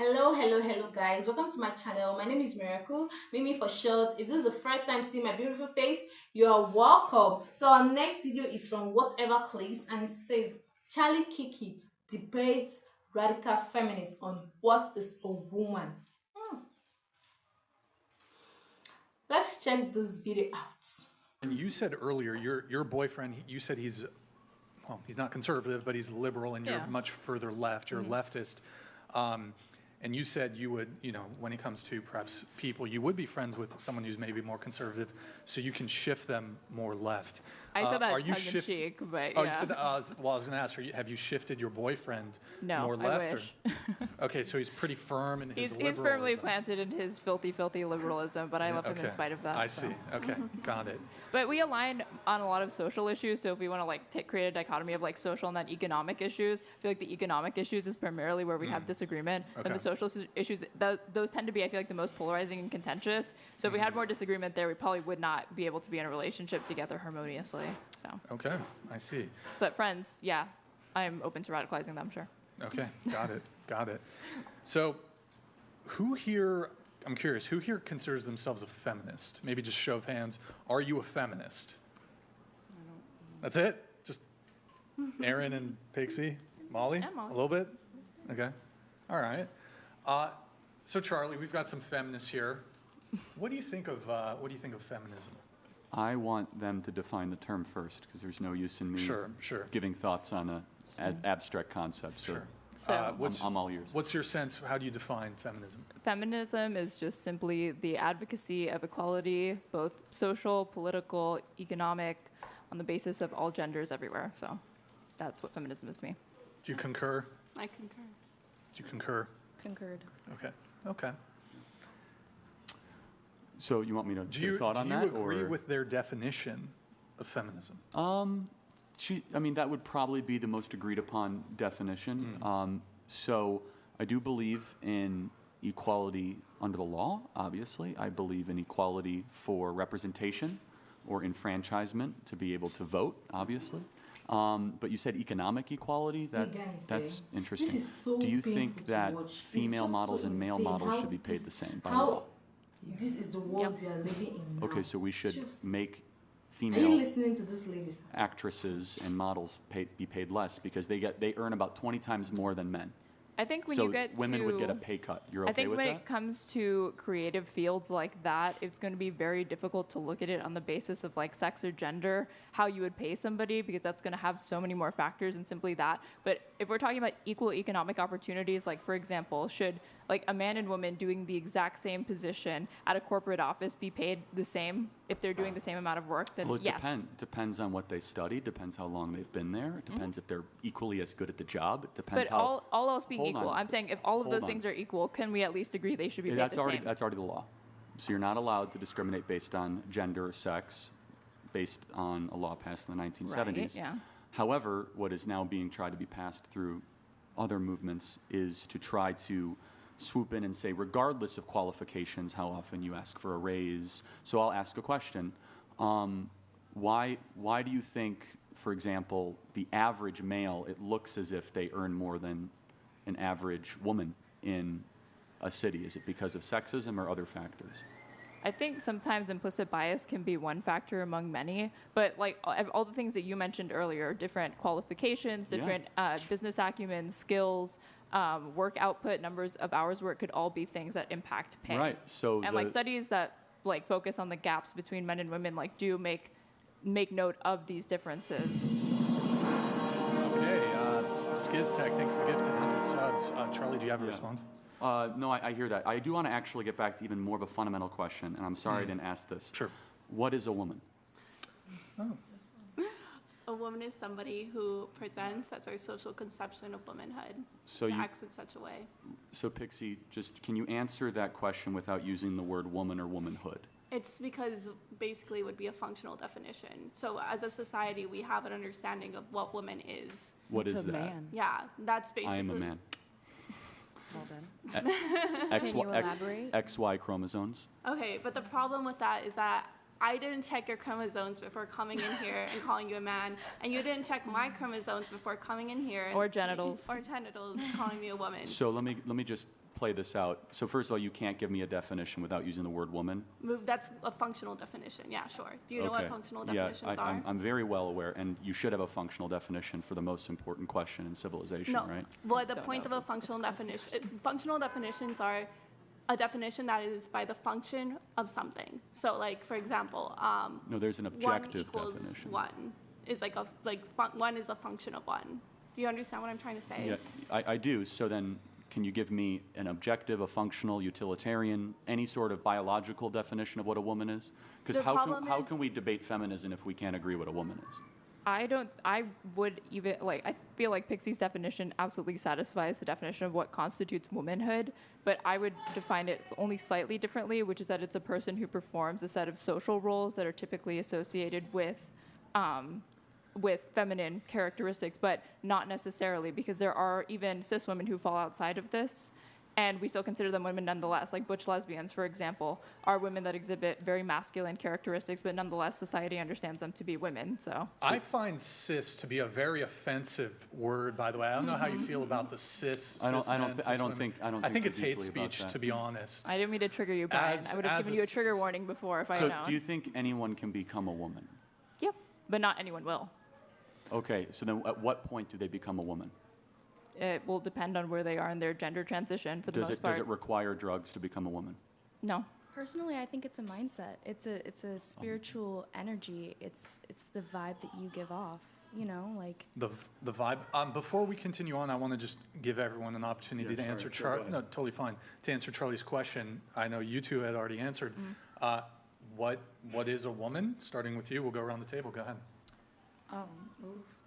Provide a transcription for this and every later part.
Hello, guys. Welcome to my channel. My name is Miracle, Mimi for short. If this is the first time seeing my beautiful face, you are welcome. So, our next video is from Whatever Clips, and it says Charlie Kiki debates radical feminists on what is a woman. Hmm. Let's check this video out. And you said earlier, your boyfriend, you said he's not conservative, but he's liberal, and you're much further left. You're leftist. And you said you would, when it comes to perhaps people, you would be friends with someone who's maybe more conservative, so you can shift them more left. I said that tongue-in-cheek, but oh, you said that, well, I was going to ask, have you shifted your boyfriend more left? I wish. Okay, so he's pretty firm in his liberalism. He's firmly planted in his filthy liberalism, but I love him in spite of that. I see. Okay, got it. But we align on a lot of social issues, so if we want to create a dichotomy of social and then economic issues, I feel like the economic issues is primarily where we have disagreement, and the social issues, those tend to be, I feel like, the most polarizing and contentious. So if we had more disagreement there, we probably would not be able to be in a relationship together harmoniously. So. Okay, I see. But friends, yeah, I'm open to radicalizing them, sure. Okay, got it. So who here, I'm curious, who here considers themselves a feminist? Maybe just show of hands. Are you a feminist? That's it? Just Aaron and Pixie? Molly? And Molly. A little bit? Okay. All right. So Charlie, we've got some feminists here. What do you think of feminism? I want them to define the term first, because there's no use in me giving thoughts on an abstract concept. So, I'm all ears. What's your sense? How do you define feminism? Feminism is just simply the advocacy of equality, both social, political, economic, on the basis of all genders everywhere. So that's what feminism is to me. Do you concur? I concur. Do you concur? Concurred. Okay. So you want me to give a thought on that? Do you agree with their definition of feminism? That would probably be the most agreed upon definition. So I do believe in equality under the law, obviously. I believe in equality for representation or enfranchisement to be able to vote, obviously. But you said economic equality? That's interesting. Do you think that female models and male models should be paid the same by law? This is the world we are living in now. Okay, so we should make Are you female listening to this, ladies? actresses and models be paid less because they earn about 20 times more than men. I think when so you get women to, would get a pay cut. You're okay with that? I think when it comes to creative fields like that, it's going to be very difficult to look at it on the basis of sex or gender, how you would pay somebody, because that's going to have so many more factors than simply that. But if we're talking about equal economic opportunities, for example, should a man and woman doing the exact same position at a corporate office be paid the same if they're doing the same amount of work? Then yes. Depends on what they study, depends how long they've been there, it depends if they're equally as good at the job, it depends but all else being equal, I'm saying if all of those things are equal, can we at least agree they should be paid the same? That's already the law. So you're not allowed to discriminate based on gender or sex, based on a law passed in the 1970s. Right, yeah. However, what is now being tried to be passed through other movements is to try to swoop in and say, regardless of qualifications, how often you ask for a raise. So I'll ask a question. Why do you think, for example, the average male, it looks as if they earn more than an average woman in a city? Is it because of sexism or other factors? I think sometimes implicit bias can be one factor among many, but all the things that you mentioned earlier, different qualifications, different business acumen, skills, work output, numbers of hours work could all be things that impact pay. Right. So and studies that focus on the gaps between men and women do make note of these differences. Okay, SkizTech, thank you for the gifted 100 subs. Charlie, do you have a response? No, I hear that. I do want to actually get back to even more of a fundamental question, and I'm sorry I didn't ask this. Sure. What is a woman? Oh. A woman is somebody who presents, that's our social conception of womanhood. So you acts in such a way. So Pixie, just can you answer that question without using the word woman or womanhood? It's because basically it would be a functional definition. So as a society, we have an understanding of what woman is. What is that? Man. Yeah, that's basically. I am a man. Well done. Can you elaborate? XY chromosomes. Okay, but the problem with that is that I didn't check your chromosomes before coming in here and calling you a man, and you didn't check my chromosomes before coming in here. Or genitals. Or genitals, calling me a woman. So let me just play this out. So first of all, you can't give me a definition without using the word woman. That's a functional definition. Yeah, sure. Do you know what functional definitions yeah, are? I'm very well aware, and you should have a functional definition for the most important question in civilization, No. right? Well, the point of a functional definition, functional definitions are a definition that is by the function of something. So, like for example, No, there's an objective 1 equals definition. 1 is one is a function of 1. Do you understand what I'm trying to say? Yeah, I do. So then, can you give me an objective, a functional, utilitarian, any sort of biological definition of what a woman is? Because The how problem can we debate feminism if we can't agree what a woman is? I would even, like, I feel like Pixie's definition absolutely satisfies the definition of what constitutes womanhood, but I would define it only slightly differently, which is that it's a person who performs a set of social roles that are typically associated with feminine characteristics, but not necessarily, because there are even cis women who fall outside of this, and we still consider them women nonetheless. Like butch lesbians, for example, are women that exhibit very masculine characteristics, but nonetheless society understands them to be women. So I find cis to be a very offensive word, by the way. I don't know how you feel about the cis. I don't women. think I think it's hate deeply about speech, that. to be honest. I didn't mean to trigger you, Brian. As- I would have as given a you a trigger warning before if I had So known. do you think anyone can become a woman? Yep, but not anyone will. Okay, so then at what point do they become a woman? It will depend on where they are in their gender transition for the most part. Does it require drugs to become a woman? No. Personally, I think it's a mindset. It's a spiritual energy. It's the vibe that you give off. You know, like The vibe. Before we continue on, I want to just give everyone an opportunity to answer No, totally fine. To answer Charlie's question, I know you two had already answered. What is a woman? Starting with you, we'll go around the table. Go ahead.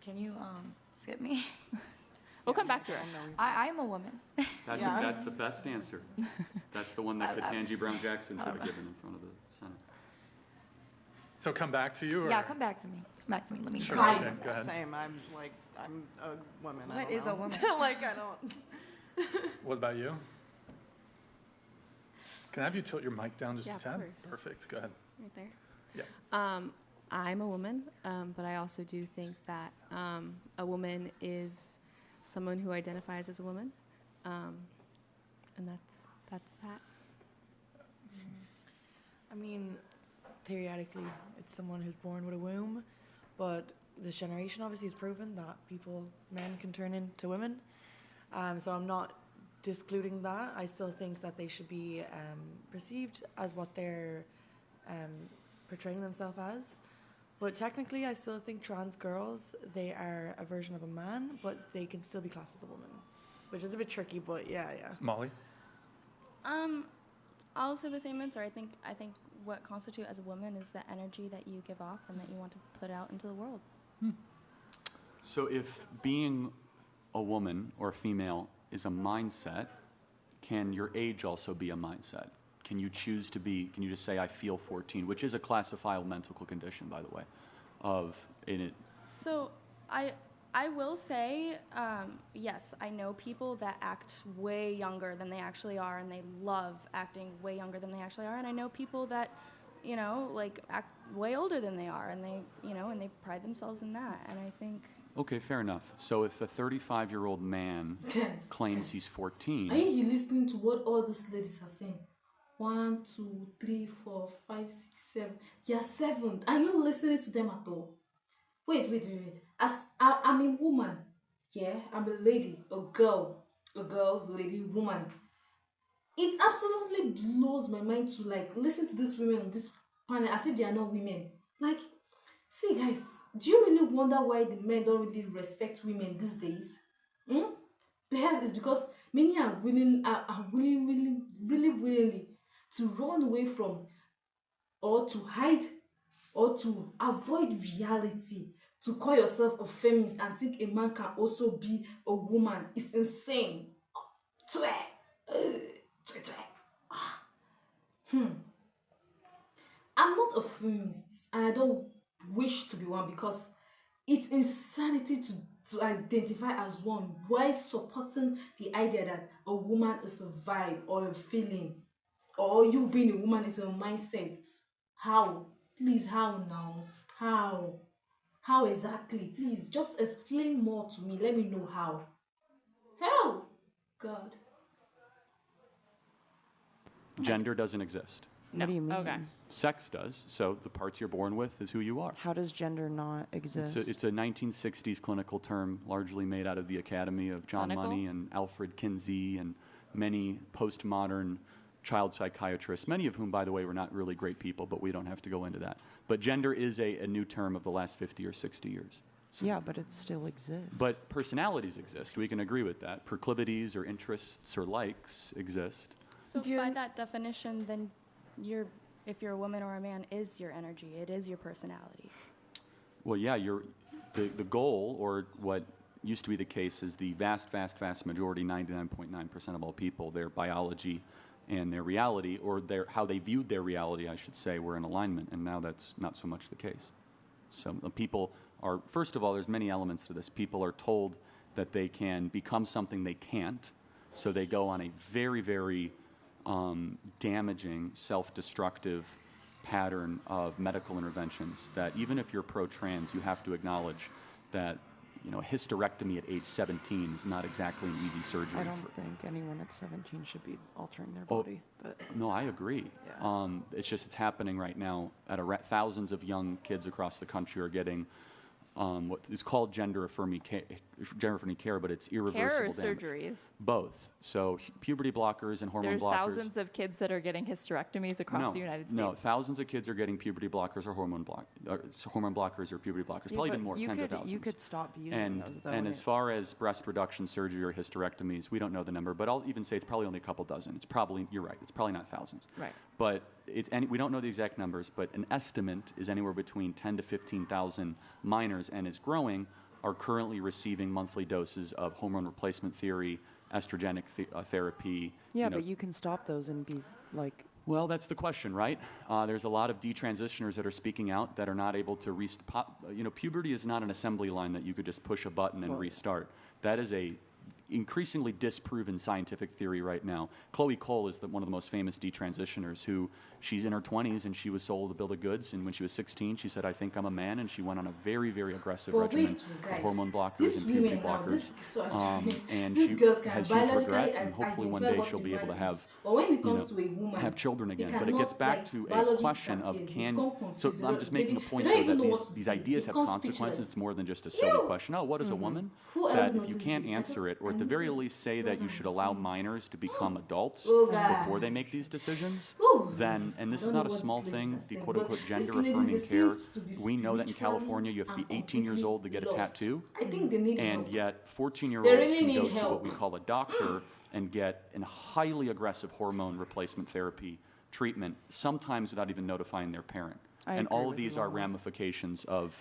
Can you skip me? We'll come back to her. I'm a woman. That's the best answer. That's the one that Ketanji Brown Jackson should have given in front of the Senate. So come back to you? Or? Yeah, come back to me. Come back to me. Let me. Sure, try. okay, go ahead. Same. I'm a woman. What is a woman? Like, I don't. What about you? Can I have you tilt your mic down just Yeah, a of tad? course. Perfect. Go ahead. right there. Yeah. I'm a woman, but I also do think that a woman is someone who identifies as a woman, and that's that. I mean, theoretically, it's someone who's born with a womb, but this generation obviously has proven that men can turn into women. So I'm not discluding that. I still think that they should be perceived as what they're portraying themselves as. But technically, I still think trans girls, they are a version of a man, but they can still be classed as a woman, which is a bit tricky, but yeah. Molly? I'll say the same answer. I think what constitutes as a woman is the energy that you give off and that you want to put out into the world. So if being a woman or a female is a mindset, can your age also be a mindset? Can you choose to be, can you just say, I feel 14, which is a classifiable mental condition, by the way, So I will say, yes, I know people that act way younger than they actually are, and they love acting way younger than they actually are. And I know people that, act way older than they are, and and they pride themselves in that. And I think. Okay, fair enough. So if a 35-year-old man claims he's 14. Are you listening to what all these ladies are saying? 1, 2, 3, 4, 5, 6, 7. You're 7. Are you listening to them at all? Wait. As I'm a woman, yeah, I'm a lady, a girl, lady, woman. It absolutely blows my mind to listen to these women on this panel as if they are not women. See guys, do you really wonder why the men don't really respect women these days? Perhaps it's because many are willing, really willingly to run away from, or to hide, or to avoid reality, to call yourself a feminist and think a man can also be a woman. It's insane. I'm not a feminist, and I don't wish to be one, because it's insanity to identify as one while supporting the idea that a woman is a vibe or a feeling, or you being a woman is a mindset. How? Please, how now? How? How exactly? Please, just explain more to me. Let me know how. How? God. Gender doesn't exist. No. What do you mean? Okay. Sex does. So the parts you're born with is who you are. How does gender not exist? It's a 1960s clinical term, largely made out of the academy of John Clinical? Money and Alfred Kinsey and many postmodern child psychiatrists, many of whom, by the way, were not really great people, but we don't have to go into that. But gender is a new term of the last 50 or 60 years. So, Yeah, but it still exists. but personalities exist. We can agree with that. Proclivities or interests or likes exist. So Do you- by that definition, then if you're a woman or a man, is your energy. It is your personality. Well, yeah, the goal, or what used to be the case, is the vast majority, 99.9% of all people, their biology and their reality, or how they viewed their reality, I should say, were in alignment. And now that's not so much the case. So people are, first of all, there's many elements to this. People are told that they can become something they can't. So they go on a very, very damaging, self-destructive pattern of medical interventions that even if you're pro-trans, you have to acknowledge that, you know, a hysterectomy at age 17 is not exactly an easy surgery. I don't think anyone at 17 should be altering their Oh, body. But No, I agree. Yeah. It's happening right now. Thousands of young kids across the country are getting what is called gender-affirming care, but it's irreversible Care or damage. surgeries? Both. So puberty blockers and hormone There's blockers. thousands of kids that are getting hysterectomies across the United States. No, thousands of kids are getting puberty blockers or hormone blockers or puberty blockers. Yeah, Probably but even more, tens of thousands. You could stop using And, those, though. and as far as breast reduction surgery or hysterectomies, we don't know the number, but I'll even say it's probably only a couple dozen. It's probably, you're right, it's probably not thousands. Right. But we don't know the exact numbers, but an estimate is anywhere between 10 to 15,000 minors, and is growing, are currently receiving monthly doses of hormone replacement estrogenic therapy. Yeah, but you can stop those and be like. Well, that's the question, right? There's a lot of detransitioners that are speaking out that are not able to puberty is not an assembly line that you could just push a button and restart. That is a increasingly disproven scientific theory right now. Chloe Cole is one of the most famous detransitioners who, she's in her 20s and she was sold a bill of goods, and when she was 16 she said, I think I'm a man, and she went on a very, very aggressive regimen of hormone blockers and puberty blockers. And she has huge regret, and hopefully one day she'll be able to have have children again. But it gets back to a question of so I'm just making a point though that these ideas have consequences. It's more than just a silly question. Oh, what is a woman? That if you can't answer it, or at the very least say that you should allow minors to become adults before they make these decisions, then, and this is not a small thing, the quote-unquote gender-affirming care, we know that in California you have to be 18 years old to get a tattoo, and yet 14-year-olds can go to what we call a doctor and get a highly aggressive hormone replacement therapy treatment, sometimes without even notifying their parent. And all of these are ramifications of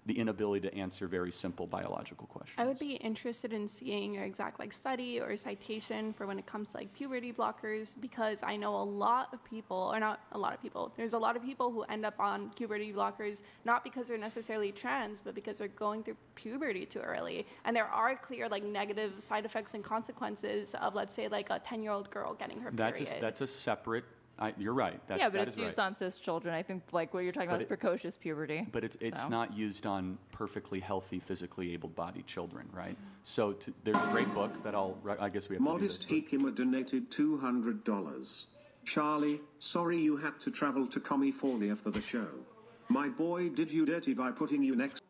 the inability to answer very simple biological questions. I would be interested in seeing your exact study or citation for when it comes to puberty blockers, because I know a lot of people, or not a lot of people, there's a lot of people who end up on puberty blockers not because they're necessarily trans, but because they're going through puberty too early. And there are clear negative side effects and consequences of, let's say, a 10-year-old girl getting her period. That's a separate. You're right. Yeah, but it's used on cis children. I think what you're talking about is precocious puberty. But it's not used on perfectly healthy, physically able-bodied children, right? So there's a great book that I guess we have Modest to do this. Hikima donated $200. Charlie, sorry you had to travel to California for the show. My boy did you dirty by putting you next.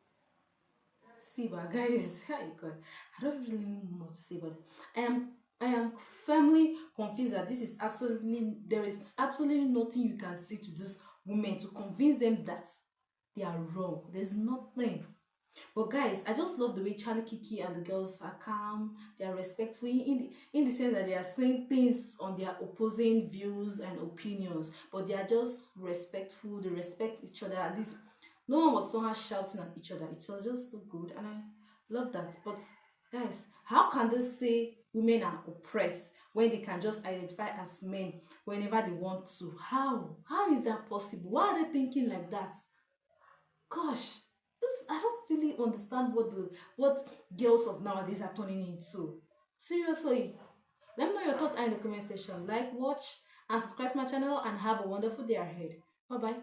See, but guys, I don't really know what to say, but I am firmly convinced that there is absolutely nothing you can say to these women to convince them that they are wrong. There's nothing. But guys, I just love the way Charlie, Kiki, and the girls are calm. They are respectful in the sense that they are saying things on their opposing views and opinions, but they are just respectful. They respect each other. At least no one was somehow shouting at each other. It was just so good, and I love that. But guys, how can they say women are oppressed when they can just identify as men whenever they want to? How is that possible? Why are they thinking like that? Gosh, I don't really understand what girls of nowadays are turning into. Seriously, let me know your thoughts in the comment section. Like, watch, and subscribe to my channel, and have a wonderful day ahead. Bye bye.